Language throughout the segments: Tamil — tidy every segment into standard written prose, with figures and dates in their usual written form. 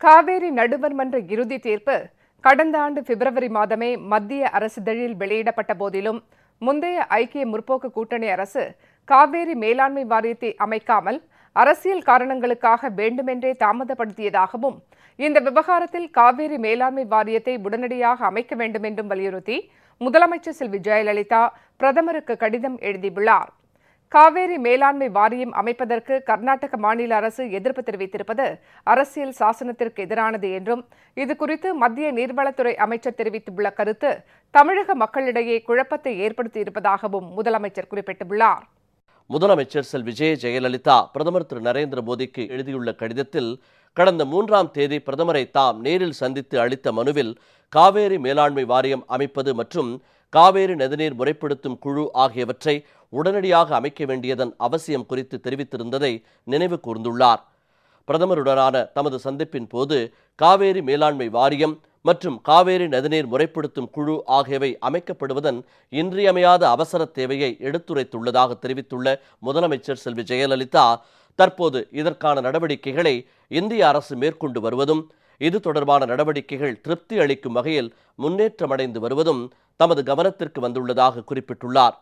காவேரி நடுவர் மன்ற இறுதி தீர்ப்பு கடந்த ஆண்டு பிப்ரவரி மாதமே மத்திய அரசிதழில் வெளியிடப்பட்ட போதிலும் முந்தைய ஐக்கிய முற்போக்கு கூட்டணி அரசு காவேரி மேலாண்மை வாரியத்தை அமைக்காமல் அரசியல் காரணங்களுக்காக வேண்டுமென்றே தாமதப்படுத்தியதாகவும் இந்த விவகாரத்தில் காவேரி மேலாண்மை வாரியத்தை உடனடியாக அமைக்க வேண்டும் என்றும் வலியுறுத்தி முதலமைச்சர் செல்வி ஜெயலலிதா பிரதமருக்கு கடிதம் எழுதியுள்ளார். காவேரி மேலாண்மை வாரியம் அமைப்பதற்கு கர்நாடக மாநில அரசு எதிர்ப்பு தெரிவித்திருப்பது அரசியல் சாசனத்திற்கு எதிரானது என்றும் இதுகுறித்து மத்திய நீர்வளத்துறை அமைச்சர் தெரிவித்துள்ள கருத்து தமிழக மக்களிடையே குழப்பத்தை ஏற்படுத்தியிருப்பதாகவும் முதலமைச்சர் குறிப்பிட்டுள்ளார். முதலமைச்சர் செல்வி ஜெயலலிதா பிரதமர் திரு நரேந்திர மோடிக்கு எழுதியுள்ள கடிதத்தில் கடந்த 3ஆம் தேதி பிரதமரை தாம் நேரில் சந்தித்து அளித்த மனுவில் காவேரி மேலாண்மை வாரியம் அமைப்பது மற்றும் காவேரி நதிநீர் முறைப்படுத்தும் குழு ஆகியவற்றை உடனடியாக அமைக்க வேண்டியதன் அவசியம் குறித்து தெரிவித்திருந்ததை நினைவு கூர்ந்துள்ளார். பிரதமருடனான தமது சந்திப்பின் போது காவேரி மேலாண்மை வாரியம் மற்றும் காவேரி நதிநீர் முறைப்படுத்தும் குழு ஆகியவை அமைக்கப்படுவதன் இன்றியமையாத அவசர தேவையை எடுத்துரைத்துள்ளதாக தெரிவித்துள்ள முதலமைச்சர் செல்வி ஜெயலலிதா, தற்போது இதற்கான நடவடிக்கைகளை இந்திய அரசு மேற்கொண்டு வருவதும் இது தொடர்பான நடவடிக்கைகள் திருப்தி அளிக்கும் வகையில் முன்னேற்றமடைந்து வருவதும் தமது கவனத்திற்கு வந்துள்ளதாக குறிப்பிட்டுள்ளார்.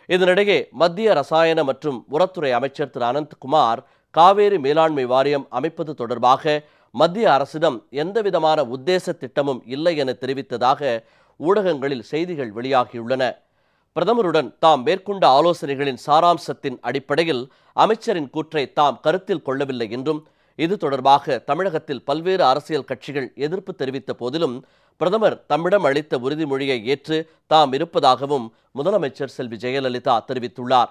இதனிடையே மத்திய ரசாயன மற்றும் உரத்துறை அமைச்சர் திரு அனந்த்குமார் காவேரி மேலாண்மை வாரியம் அமைப்பது தொடர்பாக மத்திய அரசிடம் எந்தவிதமான உத்தேச திட்டமும் இல்லை என தெரிவித்ததாக ஊடகங்களில் செய்திகள் வெளியாகியுள்ளன. பிரதமருடன் தாம் மேற்கொண்ட ஆலோசனைகளின் சாராம்சத்தின் அடிப்படையில் அமைச்சரின் கூற்றை தாம் கருத்தில் கொள்ளவில்லை என்றும் இது தொடர்பாக தமிழகத்தில் பல்வேறு அரசியல் கட்சிகள் எதிர்ப்பு தெரிவித்த போதிலும் பிரதமர் தம்மிடம் அளித்த உறுதிமொழியை ஏற்று தாம் இருப்பதாகவும் முதலமைச்சர் செல்வி ஜெயலலிதா தெரிவித்துள்ளார்.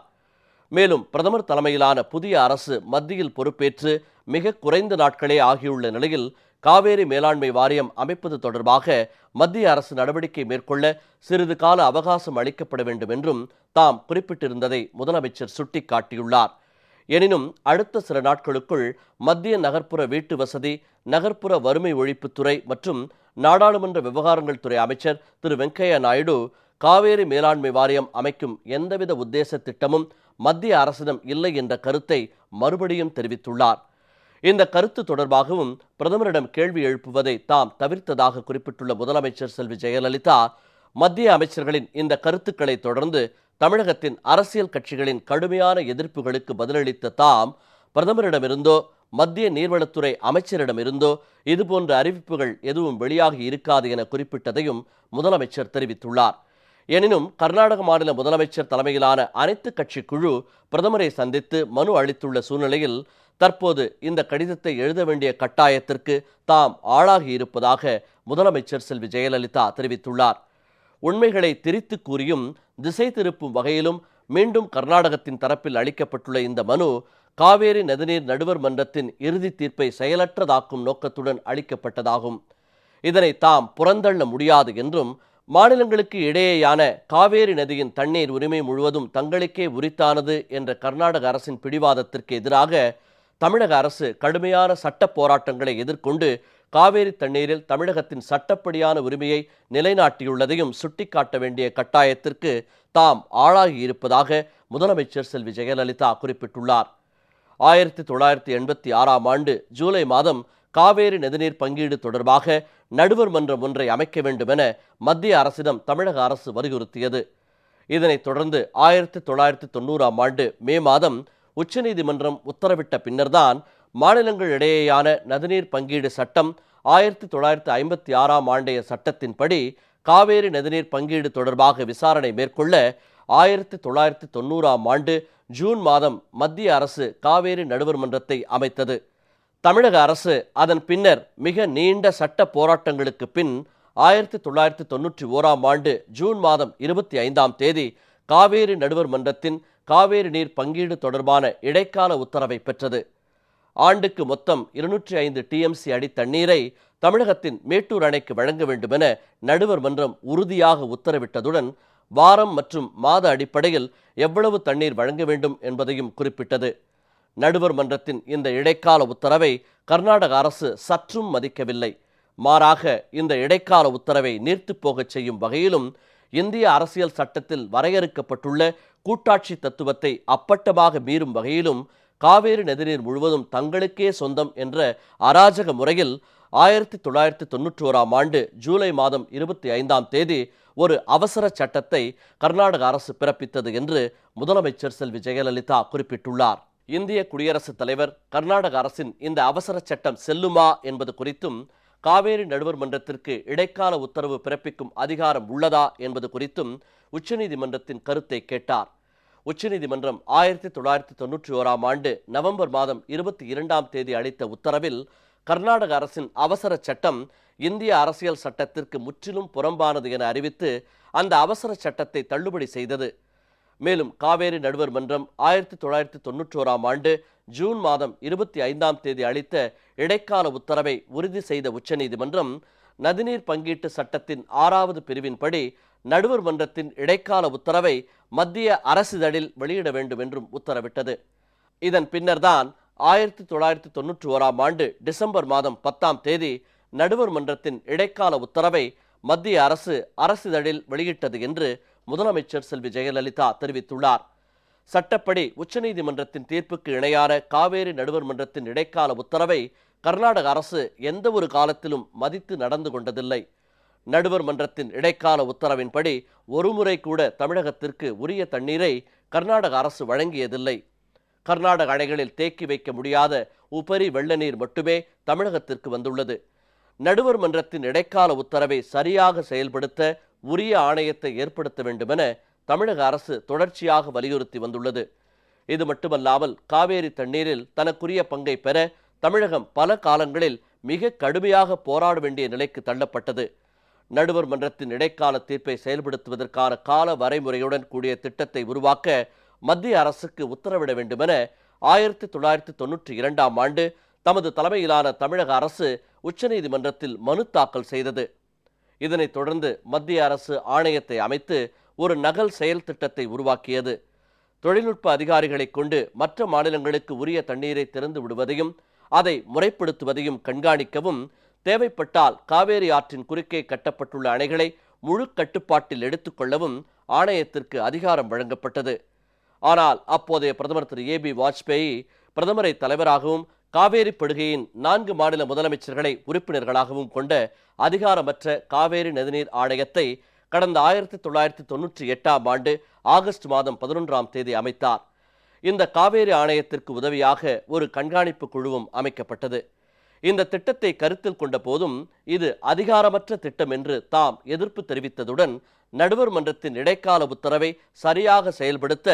மேலும் பிரதமர் தலைமையிலான புதிய அரசு மத்தியில் பொறுப்பேற்று மிக குறைந்த நாட்களே ஆகியுள்ள நிலையில் காவேரி மேலாண்மை வாரியம் அமைப்பது தொடர்பாக மத்திய அரசு நடவடிக்கை மேற்கொள்ள சிறிது கால அவகாசம் அளிக்கப்பட வேண்டும் என்றும் தாம் குறிப்பிட்டிருந்ததை முதலமைச்சர் சுட்டிக்காட்டியுள்ளார். எனினும் அடுத்த சில நாட்களுக்குள் மத்திய நகர்ப்புற வீட்டு வசதி, நகர்ப்புற வறுமை ஒழிப்புத்துறை மற்றும் நாடாளுமன்ற விவகாரங்கள் துறை அமைச்சர் திரு வெங்கையா நாயுடு காவேரி மேலாண்மை வாரியம் அமைக்கும் எந்தவித உத்தேச திட்டமும் மத்திய அரசிடம் இல்லை என்ற கருத்தை மறுபடியும் தெரிவித்துள்ளார். இந்த கருத்து தொடர்பாகவும் பிரதமரிடம் கேள்வி எழுப்புவதை தாம் தவிர்த்ததாக குறிப்பிட்டுள்ள முதலமைச்சர் செல்வி ஜெயலலிதா, மத்திய அமைச்சர்களின் இந்த கருத்துக்களை தொடர்ந்து தமிழகத்தின் அரசியல் கட்சிகளின் கடுமையான எதிர்ப்புகளுக்கு பதிலளித்த தாம் பிரதமரிடமிருந்தோ மத்திய நீர்வளத்துறை அமைச்சரிடமிருந்தோ இதுபோன்ற அறிவிப்புகள் எதுவும் வெளியாகி இருக்காது என குறிப்பிட்டதையும் முதலமைச்சர் தெரிவித்துள்ளார். எனினும் கர்நாடக மாநில முதலமைச்சர் தலைமையிலான அனைத்து கட்சி குழு பிரதமரை சந்தித்து மனு அளித்துள்ள சூழ்நிலையில் தற்போது இந்த கடிதத்தை எழுத வேண்டிய கட்டாயத்திற்கு தாம் ஆளாகி இருப்பதாக முதலமைச்சர் செல்வி ஜெயலலிதா தெரிவித்துள்ளார். உண்மைகளை திரித்து கூறியும் திசை திருப்பும் வகையிலும் மீண்டும் கர்நாடகத்தின் தரப்பில் அளிக்கப்பட்டுள்ள இந்த மனு காவேரி நதிநீர் நடுவர் மன்றத்தின் இறுதி தீர்ப்பை செயலற்றதாக்கும் நோக்கத்துடன் அளிக்கப்பட்டதாகும். இதனை தாம் புறந்தள்ள முடியாது என்றும் மாநிலங்களுக்கு இடையேயான காவேரி நதியின் தண்ணீர் உரிமை முழுவதும் தங்களுக்கே உரித்தானது என்ற கர்நாடக அரசின் பிடிவாதத்திற்கு எதிராக தமிழக அரசு கடுமையான சட்ட போராட்டங்களை எதிர்கொண்டு காவேரி தண்ணீரில் தமிழகத்தின் சட்டப்படியான உரிமையை நிலைநாட்டியுள்ளதையும் சுட்டிக்காட்ட வேண்டிய கட்டாயத்திற்கு தாம் ஆளாகி இருப்பதாக முதலமைச்சர் செல்வி ஜெயலலிதா குறிப்பிட்டுள்ளார். 1986ஆம் ஆண்டு ஜூலை மாதம் காவேரி நதிநீர் பங்கீடு தொடர்பாக நடுவர் மன்றம் ஒன்றை அமைக்க வேண்டும் என மத்திய அரசிடம் தமிழக அரசு வலியுறுத்தியது. இதனைத் தொடர்ந்து 1990ஆம் ஆண்டு மே மாதம் உச்சநீதிமன்றம் உத்தரவிட்ட பின்னர்தான் மாநிலங்கள் இடையேயான நதிநீர் பங்கீடு சட்டம் 1956ஆம் ஆண்டைய சட்டத்தின்படி காவேரி நதிநீர் பங்கீடு தொடர்பாக விசாரணை மேற்கொள்ள 1990ஆம் ஆண்டு ஜூன் மாதம் மத்திய அரசு காவேரி நடுவர் மன்றத்தை அமைத்தது. தமிழக அரசு அதன் பின்னர் மிக நீண்ட சட்ட போராட்டங்களுக்கு பின் 1991ஆம் ஆண்டு ஜூன் மாதம் 25ஆம் தேதி காவேரி நடுவர் மன்றத்தின் காவேரி நீர் பங்கீடு தொடர்பான இடைக்கால உத்தரவை பெற்றது. ஆண்டுக்கு மொத்தம் 205 டிஎம்சி அடி தண்ணீரை தமிழகத்தின் மேட்டூர் அணைக்கு வழங்க வேண்டும் என நடுவர் மன்றம் உறுதியாக உத்தரவிட்டதுடன் வாரம் மற்றும் மாத அடிப்படையில் எவ்வளவு தண்ணீர் வழங்க வேண்டும் என்பதையும் குறிப்பிட்டது. நடுவர் மன்றத்தின் இந்த இடைக்கால உத்தரவை கர்நாடக அரசு சற்றும் மதிக்கவில்லை. மாறாக இந்த இடைக்கால உத்தரவை நீர்த்து போகச் செய்யும் வகையிலும் இந்திய அரசியல் சட்டத்தில் வரையறுக்கப்பட்டுள்ள கூட்டாட்சி தத்துவத்தை அப்பட்டமாக மீறும் வகையிலும் காவேரி நதிநீர் முழுவதும் தங்களுக்கே சொந்தம் என்ற அராஜக முறையில் 1991ஆம் ஆண்டு ஜூலை மாதம் 25ஆம் தேதி ஒரு அவசர சட்டத்தை கர்நாடக அரசு பிறப்பித்தது என்று முதலமைச்சர் செல்வி ஜெயலலிதா குறிப்பிட்டுள்ளார். இந்திய குடியரசுத் தலைவர் கர்நாடக அரசின் இந்த அவசர சட்டம் செல்லுமா என்பது குறித்தும், காவேரி நடுவர் மன்றத்திற்கு இடைக்கால உத்தரவு பிறப்பிக்கும் அதிகாரம் உள்ளதா என்பது குறித்தும் உச்சநீதிமன்றத்தின் கருத்தை கேட்டார். உச்சநீதிமன்றம் 1991ஆம் ஆண்டு நவம்பர் மாதம் 22ஆம் தேதி அளித்த உத்தரவில் கர்நாடக அரசின் அவசர சட்டம் இந்திய அரசியல் சட்டத்திற்கு முற்றிலும் புறம்பானது என அறிவித்து அந்த அவசர சட்டத்தை தள்ளுபடி செய்தது. மேலும் காவேரி நடுவர் மன்றம் 1991ஆம் ஆண்டு ஜூன் மாதம் 25ஆம் தேதி அளித்த இடைக்கால உத்தரவை உறுதி செய்த உச்சநீதிமன்றம் நதிநீர் பங்கீட்டு சட்டத்தின் 6வது பிரிவின்படி நடுவர் மன்றத்தின் இடைக்கால உத்தரவை மத்திய அரசிதழில் வெளியிட வேண்டும் என்றும் உத்தரவிட்டது. இதன் பின்னர்தான் 1991ஆம் ஆண்டு டிசம்பர் மாதம் 10ஆம் தேதி நடுவர் மன்றத்தின் இடைக்கால உத்தரவை மத்திய அரசு அரசிதழில் வெளியிட்டது என்று முதலமைச்சர் செல்வி ஜெயலலிதா தெரிவித்துள்ளார். சட்டப்படி உச்சநீதிமன்றத்தின் தீர்ப்புக்கு இணையான காவேரி நடுவர் மன்றத்தின் இடைக்கால உத்தரவை கர்நாடக அரசு எந்த ஒரு காலத்திலும் மதித்து நடந்து கொண்டதில்லை. நடுவர் மன்றத்தின் இடைக்கால உத்தரவின்படி ஒருமுறை கூட தமிழகத்திற்கு உரிய தண்ணீரை கர்நாடக அரசு வழங்கியதில்லை. கர்நாடக அணைகளில் தேக்கி வைக்க முடியாத உபரி வெள்ள நீர் மட்டுமே தமிழகத்திற்கு வந்துள்ளது. நடுவர் மன்றத்தின் இடைக்கால உத்தரவை சரியாக செயல்படுத்த உரிய ஆணையத்தை ஏற்படுத்த வேண்டுமென தமிழக அரசு தொடர்ச்சியாக வலியுறுத்தி வந்துள்ளது. இது மட்டுமல்லாமல் காவேரி தண்ணீரில் தனக்குரிய பங்கை பெற தமிழகம் பல காலங்களில் மிக கடுமையாக போராட வேண்டிய நிலைக்கு தள்ளப்பட்டது. நடுவர் மன்றத்தின் இடைக்கால தீர்ப்பை செயல்படுத்துவதற்கான கால வரைமுறையுடன் கூடிய திட்டத்தை உருவாக்க மத்திய அரசுக்கு உத்தரவிட வேண்டுமென 1992ஆம் ஆண்டு தமது தலைமையிலான தமிழக அரசு உச்சநீதிமன்றத்தில் மனு தாக்கல் செய்தது. இதனைத் தொடர்ந்து மத்திய அரசு ஆணையத்தை அமைத்து ஒரு நகல் செயல் திட்டத்தை உருவாக்கியது. தொழில்நுட்ப அதிகாரிகளை கொண்டு மற்ற மாநிலங்களுக்கு உரிய தண்ணீரை திறந்து விடுவதையும் அதை முறைப்படுத்துவதையும் கண்காணிக்கவும், தேவைப்பட்டால் காவேரி ஆற்றின் குறுக்கே கட்டப்பட்டுள்ள அணைகளை முழு கட்டுப்பாட்டில் எடுத்துக்கொள்ளவும் ஆணையத்திற்கு அதிகாரம் வழங்கப்பட்டது. ஆனால் அப்போதைய பிரதமர் திரு ஏபி வாஜ்பேயி பிரதமரை தலைவராகவும் காவேரி படுகையின் 4 மாநில முதலமைச்சர்களை உறுப்பினர்களாகவும் கொண்ட அதிகாரமற்ற காவேரி நதிநீர் ஆணையத்தை கடந்த 1998ஆம் ஆண்டு ஆகஸ்ட் மாதம் 11ஆம் தேதி அமைத்தார். இந்த காவேரி ஆணையத்திற்கு உதவியாக ஒரு கண்காணிப்பு குழுவும் அமைக்கப்பட்டது. இந்த திட்டத்தை கருத்தில் கொண்ட போதும் இது அதிகாரமற்ற திட்டம் என்று தாம் எதிர்ப்பு தெரிவித்ததுடன் நடுவர் மன்றத்தின் இடைக்கால உத்தரவை சரியாக செயல்படுத்த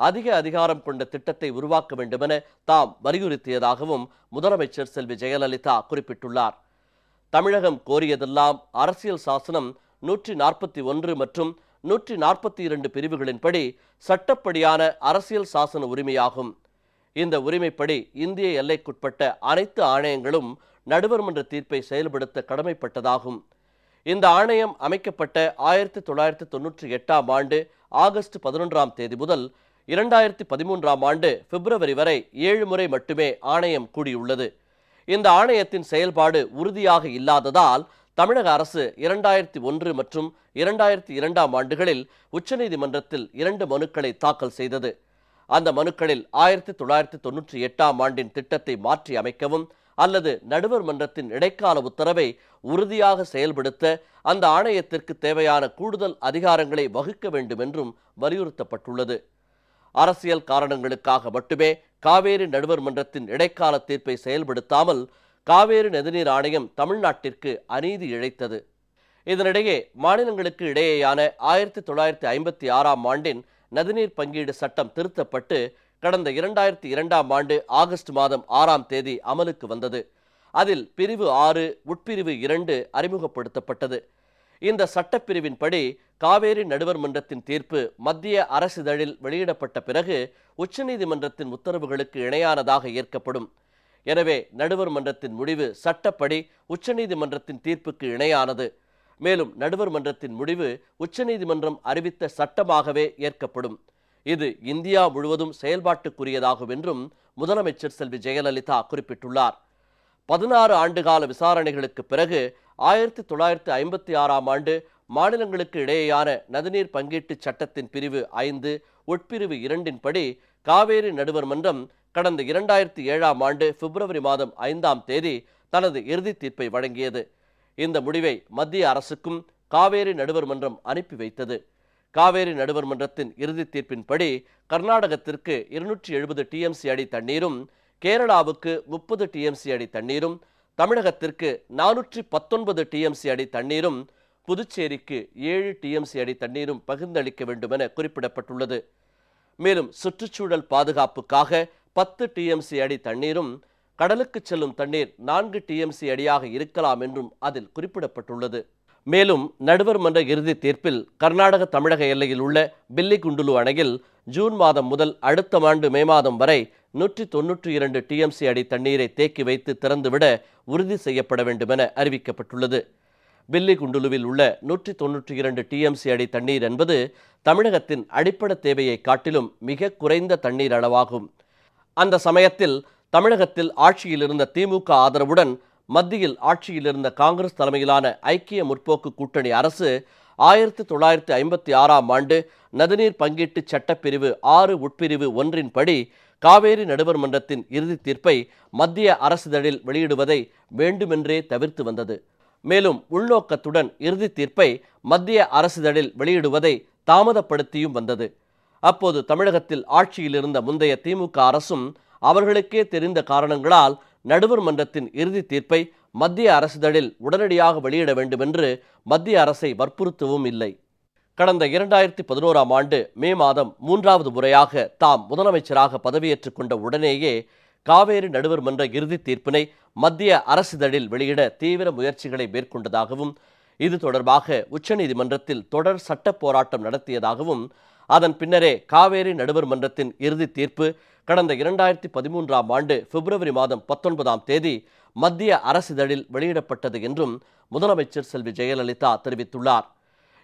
அதிக அதிகாரம் கொண்ட திட்டத்தை உருவாக்க வேண்டுமென தாம் வலியுறுத்தியதாகவும் முதலமைச்சர் செல்வி ஜெயலலிதா குறிப்பிட்டுள்ளார். தமிழகம் கோரியதெல்லாம் அரசியல் சாசனம் 141 மற்றும் 142 பிரிவுகளின்படி சட்டப்படியான அரசியல் சாசன உரிமையாகும். இந்த உரிமைப்படி இந்திய எல்லைக்குட்பட்ட அனைத்து ஆணையங்களும் நடுவர் மன்ற தீர்ப்பை செயல்படுத்த கடமைப்பட்டதாகும். இந்த ஆணையம் அமைக்கப்பட்ட 1998ஆம் ஆண்டு ஆகஸ்ட் 11ஆம் தேதி முதல் 2013ஆம் ஆண்டு பிப்ரவரி வரை 7 முறை மட்டுமே ஆணையம் கூடியுள்ளது. இந்த ஆணையத்தின் செயல்பாடு உறுதியாக இல்லாததால் தமிழக அரசு 2001 மற்றும் 2002ஆம் ஆண்டுகளில் உச்சநீதிமன்றத்தில் 2 மனுக்களை தாக்கல் செய்தது. அந்த மனுக்களில் 1998ஆம் ஆண்டின் திட்டத்தை மாற்றி அமைக்கவும் அல்லது நடுவர் மன்றத்தின் இடைக்கால உத்தரவை உறுதியாக செயல்படுத்த அந்த ஆணையத்திற்கு தேவையான கூடுதல் அதிகாரங்களை வகுக்க வேண்டும் என்றும் வலியுறுத்தப்பட்டுள்ளது. அரசியல் காரணங்களுக்காக மட்டுமே காவேரி நடுவர் மன்றத்தின் இடைக்கால தீர்ப்பை செயல்படுத்தாமல் காவேரி நதிநீர் ஆணையம் தமிழ்நாட்டிற்கு அநீதி இழைத்தது. இதனிடையே மாநிலங்களுக்கு இடையேயான 1956ஆம் ஆண்டின் நதிநீர் பங்கீடு சட்டம் திருத்தப்பட்டு கடந்த 2002ஆம் ஆண்டு ஆகஸ்ட் மாதம் 6ஆம் தேதி அமலுக்கு வந்தது. அதில் பிரிவு 6 உட்பிரிவு 2 அறிமுகப்படுத்தப்பட்டது. இந்த சட்டப்பிரிவின்படி காவேரி நடுவர் மன்றத்தின் தீர்ப்பு மத்திய அரசிதழில் வெளியிடப்பட்ட பிறகு உச்சநீதிமன்றத்தின் உத்தரவுகளுக்கு இணையானதாக ஏற்கப்படும். எனவே நடுவர் மன்றத்தின் முடிவு சட்டப்படி உச்சநீதிமன்றத்தின் தீர்ப்புக்கு இணையானது. மேலும் நடுவர் மன்றத்தின் முடிவு உச்சநீதிமன்றம் அறிவித்த சட்டமாகவே ஏற்கப்படும். இது இந்தியா முழுவதும் செயல்பாட்டுக்குரியதாகும் என்றும் முதலமைச்சர் செல்வி ஜெயலலிதா குறிப்பிட்டுள்ளார். 16 ஆண்டுகால விசாரணைகளுக்கு பிறகு 1956ஆம் ஆண்டு மாநிலங்களுக்கு இடையேயான நதிநீர் பங்கீட்டு சட்டத்தின் பிரிவு 5 உட்பிரிவு 2 படி காவேரி நடுவர் மன்றம் கடந்த 2007ஆம் ஆண்டு பிப்ரவரி மாதம் 5ஆம் தேதி தனது இறுதி தீர்ப்பை வழங்கியது. இந்த முடிவை மத்திய அரசுக்கும் காவேரி நடுவர் மன்றம் அனுப்பி வைத்தது. காவேரி நடுவர் மன்றத்தின் இறுதி தீர்ப்பின்படி கர்நாடகத்திற்கு 270 டிஎம்சி அடி தண்ணீரும், கேரளாவுக்கு 30 டிஎம்சி அடி தண்ணீரும், தமிழகத்திற்கு 419 டிஎம்சி அடி தண்ணீரும், புதுச்சேரிக்கு 7 டிஎம்சி அடி தண்ணீரும் பகிர்ந்தளிக்க வேண்டும் என குறிப்பிடப்பட்டுள்ளது. மேலும் சுற்றுச்சூழல் பாதுகாப்புக்காக 10 டிஎம்சி அடி தண்ணீரும், கடலுக்கு செல்லும் தண்ணீர் 4 டிஎம்சி அடியாக இருக்கலாம் என்றும் அதில் குறிப்பிடப்பட்டுள்ளது. மேலும் நடுவர் மன்ற இறுதி தீர்ப்பில் கர்நாடக தமிழக எல்லையில் உள்ள பில்லிகுண்டுலு அணையில் ஜூன் மாதம் முதல் அடுத்த ஆண்டு மே மாதம் வரை 192 டிஎம்சி அடி தண்ணீரை தேக்கி வைத்து திறந்துவிட உறுதி செய்யப்பட வேண்டும் என அறிவிக்கப்பட்டுள்ளது. பில்லிகுண்டுலுவில் உள்ள 192 டிஎம்சி அடி தண்ணீர் என்பது தமிழகத்தின் அடிப்படை தேவையை காட்டிலும் மிக குறைந்த தண்ணீர் அளவாகும். அந்த சமயத்தில் தமிழகத்தில் ஆட்சியில் இருந்த திமுக ஆதரவுடன் மத்தியில் ஆட்சியில் இருந்த காங்கிரஸ் தலைமையிலான ஐக்கிய முற்போக்கு கூட்டணி அரசு 1956ஆம் ஆண்டு நதிநீர் பங்கீட்டு சட்டப்பிரிவு 6 உட்பிரிவு 1 படி காவேரி நடுவர் மன்றத்தின் இறுதி தீர்ப்பை மத்திய அரசிதழில் வெளியிடுவதை வேண்டுமென்றே தவிர்த்து வந்தது. மேலும் உள்நோக்கத்துடன் இறுதி தீர்ப்பை மத்திய அரசிதழில் வெளியிடுவதை தாமதப்படுத்தியும் வந்தது. அப்போது தமிழகத்தில் ஆட்சியில் இருந்த முந்தைய திமுக அரசும் அவர்களுக்கே தெரிந்த காரணங்களால் நடுவர் மன்றத்தின் இறுதி தீர்ப்பை மத்திய அரசிதழில் உடனடியாக வெளியிட வேண்டும் என்று மத்திய அரசை வற்புறுத்தவும் இல்லை. கடந்த 2011ஆம் ஆண்டு மே மாதம் 3வது முறையாக தாம் முதலமைச்சராக பதவியேற்றுக் கொண்ட உடனேயே காவேரி நடுவர் மன்ற இறுதி தீர்ப்பினை மத்திய அரசிதழில் வெளியிட தீவிர முயற்சிகளை மேற்கொண்டதாகவும், இது தொடர்பாக உச்சநீதிமன்றத்தில் தொடர் சட்ட போராட்டம் நடத்தியதாகவும், அதன் பின்னரே காவேரி நடுவர் மன்றத்தின் இறுதி தீர்ப்பு கடந்த 2013ஆம் ஆண்டு பிப்ரவரி மாதம் 19ஆம் தேதி மத்திய அரசிதழில் வெளியிடப்பட்டது என்றும் முதலமைச்சர் செல்வி ஜெயலலிதா தெரிவித்துள்ளார்.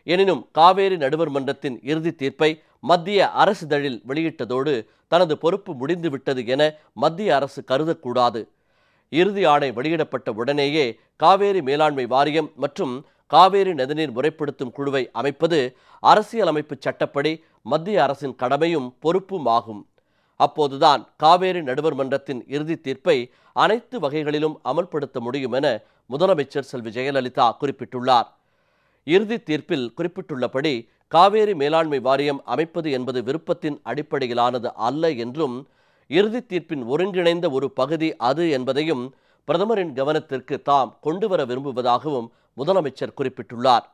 எனினும் காவேரி நடுவர் மன்றத்தின் இறுதி தீர்ப்பை மத்திய அரசிதழில் வெளியிட்டதோடு தனது பொறுப்பு முடிந்துவிட்டது என மத்திய அரசு கருதக்கூடாது. இறுதி ஆணை வெளியிடப்பட்ட உடனேயே காவேரி மேலாண்மை வாரியம் மற்றும் காவேரி நதிநீர் முறைப்படுத்தும் குழுவை அமைப்பது அரசியலமைப்பு சட்டப்படி மத்திய அரசின் கடமையும் பொறுப்பும் ஆகும். அப்போதுதான் காவேரி நடுவர் மன்றத்தின் இறுதி தீர்ப்பை அனைத்து வகைகளிலும் அமல்படுத்த முடியும் என முதலமைச்சர் செல்வி ஜெயலலிதா குறிப்பிட்டுள்ளார். இறுதி தீர்ப்பில் குறிப்பிட்டுள்ளபடி காவேரி மேலாண்மை வாரியம் அமைப்பது என்பது விருப்பத்தின் அடிப்படையிலானது அல்ல என்றும், இறுதி தீர்ப்பின் ஒருங்கிணைந்த ஒரு பகுதி அது என்பதையும் பிரதமரின் கவனத்திற்கு தாம் கொண்டுவர விரும்புவதாகவும் முதலமைச்சர் குறிப்பிட்டுள்ளார்.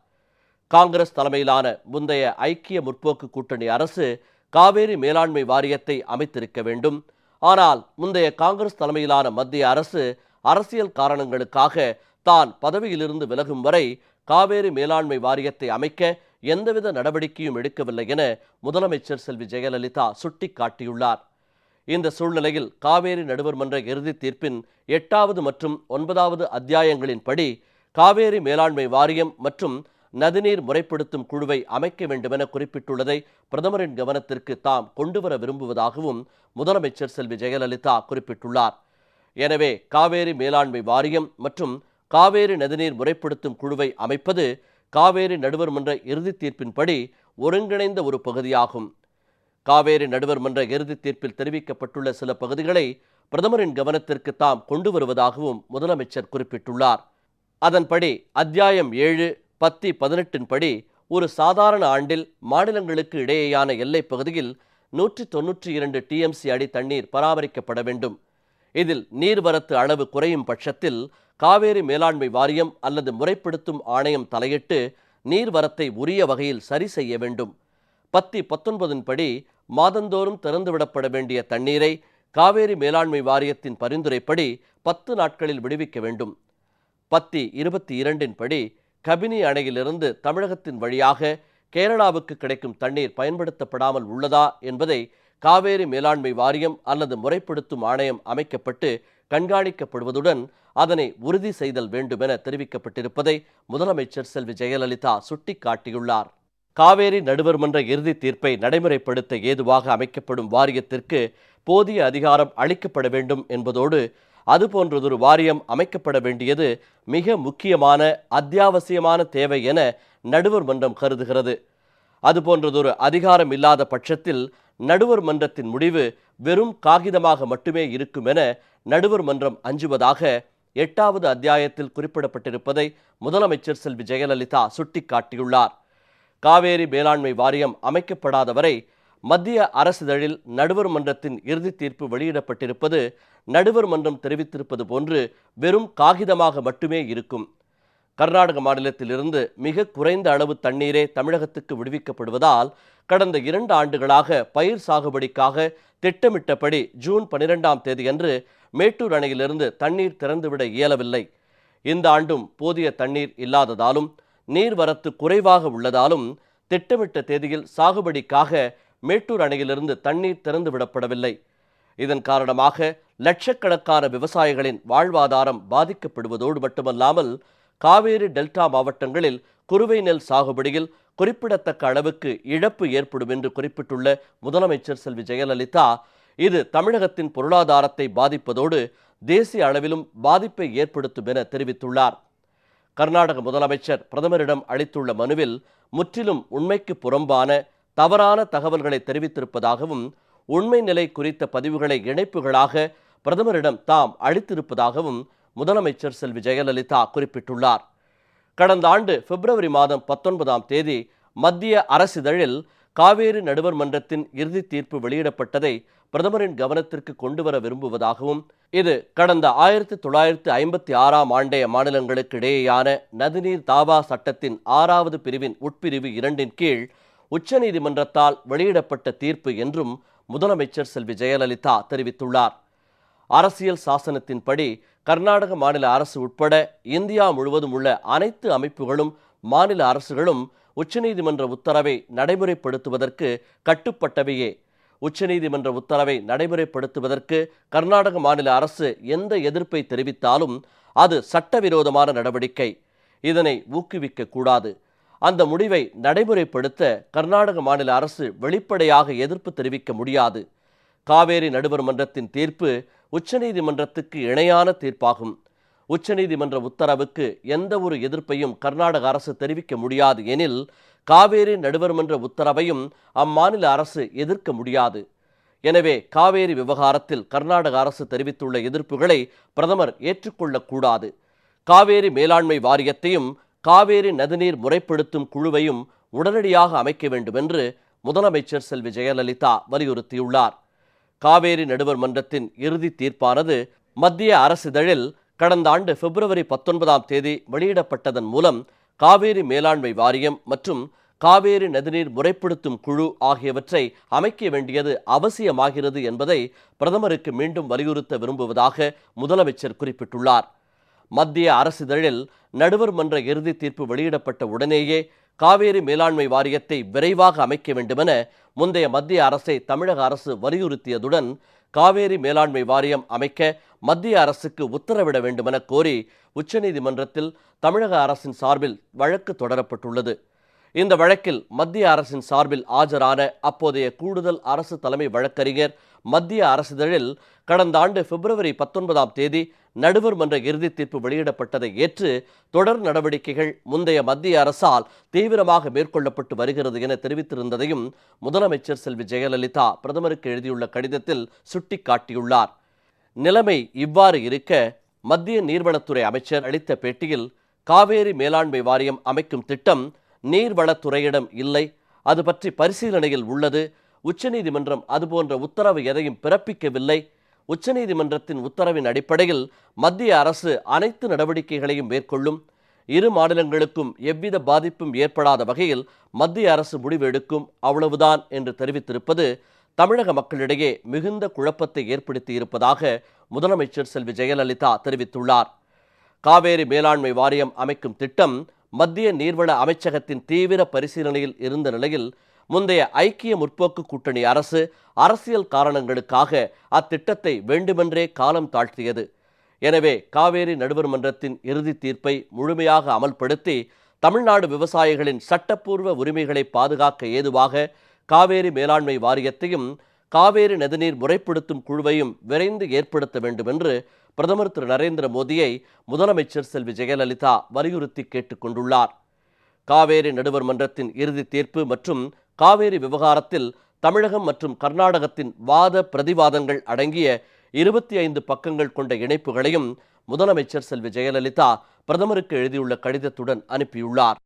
காங்கிரஸ் தலைமையிலான முந்தைய ஐக்கிய முற்போக்கு கூட்டணி அரசு காவேரி மேலாண்மை வாரியத்தை அமைத்திருக்க வேண்டும். ஆனால் முந்தைய காங்கிரஸ் தலைமையிலான மத்திய அரசு அரசியல் காரணங்களுக்காக தான் பதவியிலிருந்து விலகும் வரை காவேரி மேலாண்மை வாரியத்தை அமைக்க எந்தவித நடவடிக்கையும் எடுக்கவில்லை என முதலமைச்சர் செல்வி ஜெயலலிதா சுட்டிக்காட்டியுள்ளார். இந்த சூழ்நிலையில் காவேரி நடுவர் மன்ற இறுதி தீர்ப்பின் 8வது மற்றும் 9வது அத்தியாயங்களின்படி காவேரி மேலாண்மை வாரியம் மற்றும் நதிநீர் முறைப்படுத்தும் குழுவை அமைக்க வேண்டும் என குறிப்பிட்டுள்ளதை பிரதமரின் கவனத்திற்கு தாம் கொண்டுவர விரும்புவதாகவும் முதலமைச்சர் செல்வி ஜெயலலிதா குறிப்பிட்டுள்ளார். எனவே காவேரி மேலாண்மை வாரியம் மற்றும் காவேரி நதிநீர் முறைப்படுத்தும் குழுவை அமைப்பது காவேரி நடுவர் மன்ற இறுதி தீர்ப்பின்படி ஒருங்கிணைந்த ஒரு பகுதியாகும். காவேரி நடுவர் மன்ற இறுதி தீர்ப்பில் தெரிவிக்கப்பட்டுள்ள சில பகுதிகளை பிரதமரின் கவனத்திற்கு தாம் கொண்டு வருவதாகவும் முதலமைச்சர் குறிப்பிட்டுள்ளார். அதன்படி அத்தியாயம் 7 பத்தி 18 படி ஒரு சாதாரண ஆண்டில் மாநிலங்களுக்கு இடையேயான எல்லைப் பகுதியில் 192 டிஎம்சி அடி தண்ணீர் பராமரிக்கப்பட வேண்டும். இதில் நீர்வரத்து அளவு குறையும் பட்சத்தில் காவேரி மேலாண்மை வாரியம் அல்லது முறைப்படுத்தும் ஆணையம் தலையிட்டு நீர்வரத்தை உரிய வகையில் சரி செய்ய வேண்டும். பத்தி 19 படி மாதந்தோறும் திறந்துவிடப்பட வேண்டிய தண்ணீரை காவேரி மேலாண்மை வாரியத்தின் பரிந்துரைப்படி 10 நாட்களில் விடுவிக்க வேண்டும். பத்தி 22 படி கபினி அணையிலிருந்து தமிழகத்தின் வழியாக கேரளாவுக்கு கிடைக்கும் தண்ணீர் பயன்படுத்தப்படாமல் உள்ளதா என்பதை காவேரி மேலாண்மை வாரியம் அல்லது முறைப்படுத்தும் ஆணையம் அமைக்கப்பட்டு கண்காணிக்கப்படுவதுடன் அதனை உறுதி செய்தல் வேண்டும் என தெரிவிக்கப்பட்டிருப்பதை முதலமைச்சர் செல்வி ஜெயலலிதா சுட்டிக்காட்டியுள்ளார். காவேரி நடுவர் மன்ற இறுதி தீர்ப்பை நடைமுறைப்படுத்த ஏதுவாக அமைக்கப்படும் வாரியத்திற்கு போதிய அதிகாரம் அளிக்கப்பட வேண்டும் என்பதோடு அதுபோன்றதொரு வாரியம் அமைக்கப்பட வேண்டியது மிக முக்கியமான அத்தியாவசியமான தேவை என நடுவர் மன்றம் கருதுகிறது. அதுபோன்றதொரு அதிகாரம் இல்லாத பட்சத்தில் நடுவர் மன்றத்தின் முடிவு வெறும் காகிதமாக மட்டுமே இருக்கும் என நடுவர் மன்றம் அஞ்சுவதாக 8வது அத்தியாயத்தில் குறிப்பிடப்பட்டிருப்பதை முதலமைச்சர் செல்வி ஜெயலலிதா சுட்டிக்காட்டியுள்ளார். காவேரி மேலாண்மை வாரியம் அமைக்கப்படாத வரை மத்திய அரசிதழில் நடுவர் மன்றத்தின் இறுதி தீர்ப்பு வெளியிடப்பட்டிருப்பது நடுவர் மன்றம் தெரிவித்திருப்பது போன்று வெறும் காகிதமாக மட்டுமே இருக்கும். கர்நாடக மாநிலத்திலிருந்து மிக குறைந்த அளவு தண்ணீரே தமிழகத்துக்கு விடுவிக்கப்படுவதால் கடந்த 2 ஆண்டுகளாக பயிர் சாகுபடிக்காக திட்டமிட்டபடி ஜூன் 12ஆம் தேதியன்று மேட்டூர் அணையிலிருந்து தண்ணீர் திறந்துவிட இயலவில்லை. இந்த ஆண்டும் போதிய தண்ணீர் இல்லாததாலும் நீர்வரத்து குறைவாக உள்ளதாலும் திட்டமிட்ட தேதியில் சாகுபடிக்காக மேட்டூர் அணையிலிருந்து தண்ணீர் திறந்துவிடப்படவில்லை. இதன் காரணமாக லட்சக்கணக்கான விவசாயிகளின் வாழ்வாதாரம் பாதிக்கப்படுவதோடு மட்டுமல்லாமல் காவேரி டெல்டா மாவட்டங்களில் குறுவை நெல் சாகுபடியில் குறிப்பிடத்தக்க அளவுக்கு இழப்பு ஏற்படும் என்று குறிப்பிட்டுள்ள முதலமைச்சர் செல்வி ஜெயலலிதா, இது தமிழகத்தின் பொருளாதாரத்தை பாதிப்பதோடு தேசிய அளவிலும் பாதிப்பை ஏற்படுத்தும் என தெரிவித்துள்ளார். கர்நாடக முதலமைச்சர் பிரதமரிடம் அளித்துள்ள மனுவில் முற்றிலும் உண்மைக்கு புறம்பான தவறான தகவல்களை தெரிவித்திருப்பதாகவும் உண்மை நிலை குறித்த பதிவுகளை இணைப்புகளாக பிரதமரிடம் தாம் அளித்திருப்பதாகவும் முதலமைச்சர் செல்வி ஜெயலலிதா குறிப்பிட்டுள்ளார். கடந்த ஆண்டு பிப்ரவரி மாதம் 19ஆம் தேதி மத்திய அரசிதழில் காவேரி நடுவர் மன்றத்தின் இறுதி தீர்ப்பு வெளியிடப்பட்டதை பிரதமரின் கவனத்திற்கு கொண்டுவர விரும்புவதாகவும், இது கடந்த 1956ஆம் ஆண்டைய மாநிலங்களுக்கு இடையேயான நதிநீர் தாவா சட்டத்தின் 6வது பிரிவின் உட்பிரிவு 2இன் கீழ் உச்சநீதிமன்றத்தால் வெளியிடப்பட்ட தீர்ப்பு என்றும் முதலமைச்சர் செல்வி ஜெயலலிதா தெரிவித்துள்ளார். அரசியல் சாசனத்தின்படி கர்நாடக மாநில அரசு உட்பட இந்தியா முழுவதும் உள்ள அனைத்து அமைப்புகளும் மாநில அரசுகளும் உச்சநீதிமன்ற உத்தரவை நடைமுறைப்படுத்துவதற்கு கட்டுப்பட்டவையே. உச்சநீதிமன்ற உத்தரவை நடைமுறைப்படுத்துவதற்கு கர்நாடக மாநில அரசு எந்த எதிர்ப்பை தெரிவித்தாலும் அது சட்டவிரோதமான நடவடிக்கை. இதனை ஊக்குவிக்க கூடாது. அந்த முடிவை நடைமுறைப்படுத்த கர்நாடக மாநில அரசு வெளிப்படையாக எதிர்ப்பு தெரிவிக்க முடியாது. காவேரி நடுவர் மன்றத்தின் தீர்ப்பு உச்சநீதிமன்றத்துக்கு இணையான தீர்ப்பாகும். உச்சநீதிமன்ற உத்தரவுக்கு எந்த ஒரு எதிர்ப்பையும் கர்நாடக அரசு தெரிவிக்க முடியாது எனில் காவேரி நடுவர் மன்ற உத்தரவையும் அம்மாநில அரசு எதிர்க்க முடியாது. எனவே காவேரி விவகாரத்தில் கர்நாடக அரசு தெரிவித்துள்ள எதிர்ப்புகளை பிரதமர் ஏற்றுக்கொள்ளக்கூடாது. காவேரி மேலாண்மை வாரியத்தையும் காவேரி நதிநீர் முறைப்படுத்தும் குழுவையும் உடனடியாக அமைக்க வேண்டும் என்று முதலமைச்சர் செல்வி ஜெயலலிதா வலியுறுத்தியுள்ளார். காவேரி நடுவர் மன்றத்தின் இறுதி தீர்ப்பானது மத்திய அரசிதழில் கடந்த ஆண்டு பிப்ரவரி 19ஆம் தேதி வெளியிடப்பட்டதன் மூலம் காவேரி மேலாண்மை வாரியம் மற்றும் காவேரி நதிநீர் முறைப்படுத்தும் குழு ஆகியவற்றை அமைக்க வேண்டியது அவசியமாகிறது என்பதை பிரதமருக்கு மீண்டும் வலியுறுத்த விரும்புவதாக முதலமைச்சர் குறிப்பிட்டுள்ளார். மத்திய அரசிதழில் நடுவர் மன்ற இறுதி தீர்ப்பு வெளியிடப்பட்ட உடனேயே காவேரி மேலாண்மை வாரியத்தை விரைவாக அமைக்க வேண்டுமென முந்தைய மத்திய அரசை தமிழக அரசு வலியுறுத்தியதுடன் காவேரி மேலாண்மை வாரியம் அமைக்க மத்திய அரசுக்கு உத்தரவிட வேண்டுமென கோரி உச்சநீதிமன்றத்தில் தமிழக அரசின் சார்பில் வழக்கு தொடரப்பட்டுள்ளது. இந்த வழக்கில் மத்திய அரசின் சார்பில் ஆஜரான அப்போதைய கூடுதல் அரசு தலைமை வழக்கறிஞர் மத்திய அரசிதழில் கடந்த ஆண்டு பிப்ரவரி 19ஆம் தேதி நடுவர் மன்ற இறுதி தீர்ப்பு வெளியிடப்பட்டதை ஏற்று தொடர் நடவடிக்கைகள் முந்தைய மத்திய அரசால் தீவிரமாக மேற்கொள்ளப்பட்டு வருகிறது என தெரிவித்திருந்ததையும் முதலமைச்சர் செல்வி ஜெயலலிதா பிரதமருக்கு எழுதியுள்ள கடிதத்தில் சுட்டிக்காட்டியுள்ளார். நிலைமை இவ்வாறு இருக்க மத்திய நீர்வளத்துறை அமைச்சர் அளித்த பேட்டியில் காவேரி மேலாண்மை வாரியம் அமைக்கும் திட்டம் நீர்வளத்துறையிடம் இல்லை, அது பற்றி பரிசீலனையில் உள்ளது, உச்சநீதிமன்றம் அதுபோன்ற உத்தரவு எதையும் பிறப்பிக்கவில்லை, உச்சநீதிமன்றத்தின் உத்தரவின் அடிப்படையில் மத்திய அரசு அனைத்து நடவடிக்கைகளையும் மேற்கொள்ளும், இரு மாநிலங்களுக்கும் எவ்வித பாதிப்பும் ஏற்படாத வகையில் மத்திய அரசு முடிவு எடுக்கும், அவ்வளவுதான் என்று தெரிவித்திருப்பது தமிழக மக்களிடையே மிகுந்த குழப்பத்தை ஏற்படுத்தி இருப்பதாக முதலமைச்சர் செல்வி ஜெயலலிதா தெரிவித்துள்ளார். காவேரி மேலாண்மை வாரியம் அமைக்கும் திட்டம் மத்திய நீர்வள அமைச்சகத்தின் தீவிர பரிசீலனையில் இருந்த நிலையில் முந்தைய ஐக்கிய முற்போக்கு கூட்டணி அரசு அரசியல் காரணங்களுக்காக அத்திட்டத்தை வேண்டுமென்றே காலம் தாழ்த்தியது. எனவே காவேரி நடுவர் மன்றத்தின் இறுதி தீர்ப்பை முழுமையாக அமல்படுத்தி தமிழ்நாடு விவசாயிகளின் சட்டப்பூர்வ உரிமைகளை பாதுகாக்க ஏதுவாக காவேரி மேலாண்மை வாரியத்தையும் காவேரி நதிநீர் முறைப்படுத்தும் குழுவையும் விரைந்து ஏற்படுத்த வேண்டும் என்று பிரதமர் திரு நரேந்திர மோடியை முதலமைச்சர் செல்வி ஜெயலலிதா வலியுறுத்தி கேட்டுக்கொண்டுள்ளார். காவேரி நடுவர் மன்றத்தின் இறுதி தீர்ப்பு மற்றும் காவேரி விவகாரத்தில் தமிழகம் மற்றும் கர்நாடகத்தின் வாத பிரதிவாதங்கள் அடங்கிய 25 பக்கங்கள் கொண்ட இணைப்புகளையும் முதலமைச்சர் செல்வி ஜெயலலிதா பிரதமருக்கு எழுதியுள்ள கடிதத்துடன் அனுப்பியுள்ளார்.